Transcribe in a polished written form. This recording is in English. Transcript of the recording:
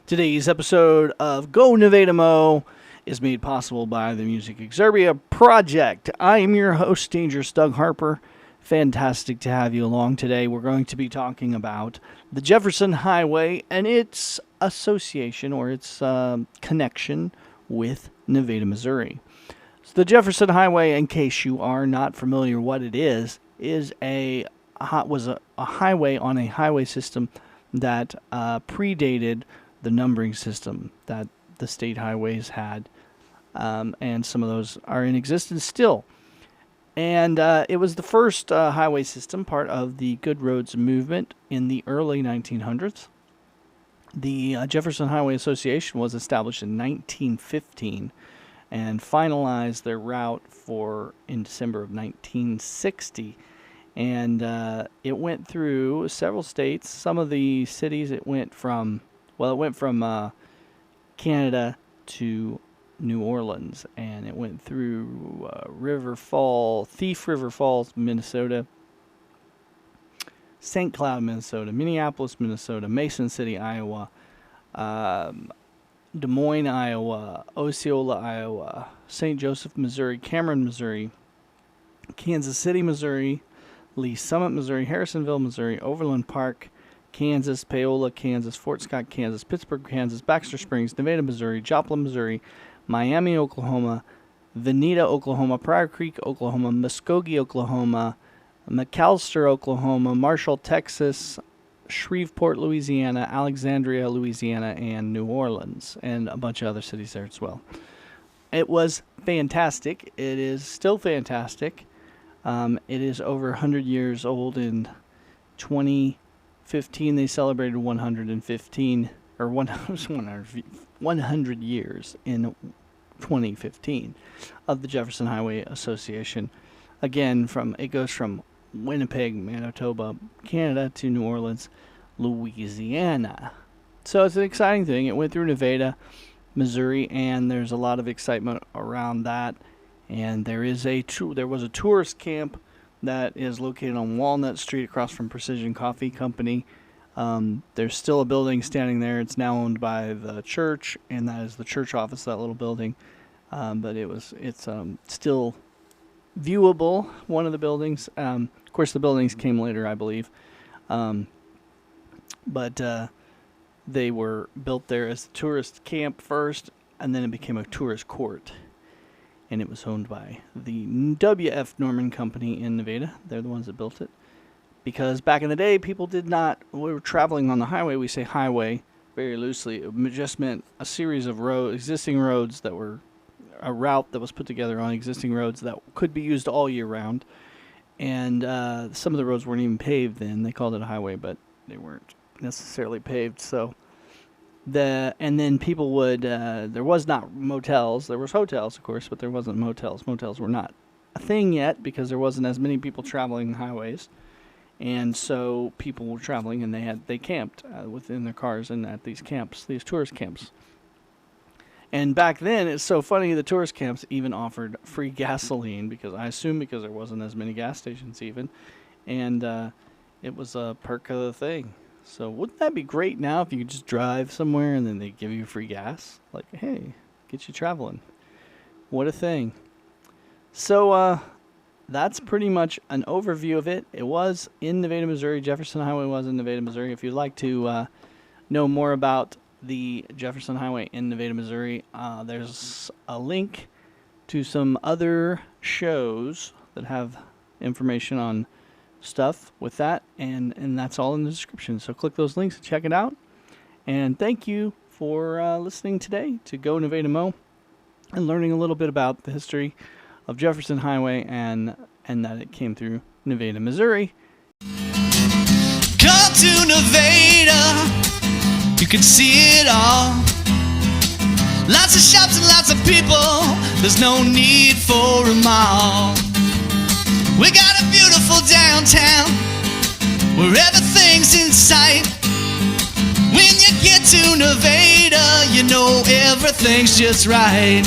Today's episode of Go Nevada Mo is made possible by the Music Exerbia Project. I am your host, Dangerous Doug Harper. Fantastic to have you along today. We're going to be talking about the Jefferson Highway and its association or its connection with Nevada, Missouri. So the Jefferson Highway, in case you are not familiar what it is a highway on a highway system that predated the numbering system that the state highways had, and some of those are in existence still. And it was the first highway system, part of the Good Roads movement in the early 1900s. The Jefferson Highway Association was established in 1915 and finalized their route in December of 1960. And it went through several states. Some of the cities it went from Canada to New Orleans, and it went through Thief River Falls, Minnesota, St. Cloud, Minnesota, Minneapolis, Minnesota, Mason City, Iowa, Des Moines, Iowa, Osceola, Iowa, St. Joseph, Missouri, Cameron, Missouri, Kansas City, Missouri, Lee Summit, Missouri, Harrisonville, Missouri, Overland Park, Kansas, Paola, Kansas, Fort Scott, Kansas, Pittsburgh, Kansas, Baxter Springs, Nevada, Missouri, Joplin, Missouri, Miami, Oklahoma, Veneta, Oklahoma, Pryor Creek, Oklahoma, Muskogee, Oklahoma, McAlester, Oklahoma, Marshall, Texas, Shreveport, Louisiana, Alexandria, Louisiana, and New Orleans, and a bunch of other cities there as well. It was fantastic. It is still fantastic. It is over 100 years old. In 2015, they celebrated 100 years in 2015 of the Jefferson Highway Association. Again, it goes from Winnipeg, Manitoba, Canada to New Orleans, Louisiana. So it's an exciting thing. It went through Nevada, Missouri, and there's a lot of excitement around that. And there was a tourist camp that is located on Walnut Street across from Precision Coffee Company. There's still a building standing there. It's now owned by the church, and that is the church office, that little building. But it's still viewable, one of the buildings. Of course, the buildings came later, I believe. But they were built there as a tourist camp first, and then it became a tourist court. And it was owned by the W.F. Norman Company in Nevada. They're the ones that built it. Because back in the day, we were traveling on the highway. We say highway very loosely. It just meant a series of existing roads that were a route that was put together on existing roads that could be used all year round. And some of the roads weren't even paved then. They called it a highway, but they weren't necessarily paved. And then people would, there was not motels. There was hotels, of course, but there wasn't motels. Motels were not a thing yet because there wasn't as many people traveling highways. And so people were traveling, and they camped within their cars and at these tourist camps. And back then, it's so funny, the tourist camps even offered free gasoline, because there wasn't as many gas stations even. And it was a perk of the thing. So wouldn't that be great now if you could just drive somewhere and then they give you free gas? Like, hey, get you traveling. What a thing. So that's pretty much an overview of it. It was in Nevada, Missouri. Jefferson Highway was in Nevada, Missouri. If you'd like to know more about the Jefferson Highway in Nevada, Missouri, there's a link to some other shows that have information on stuff with that, and that's all in the description. So click those links and check it out. And thank you for listening today to Go Nevada Mo and learning a little bit about the history of Jefferson Highway and that it came through Nevada, Missouri. Come to Nevada, you can see it all. Lots of shops and lots of people, there's no need for a mall. We got a beautiful downtown where everything's in sight. When you get to Nevada, you know everything's just right.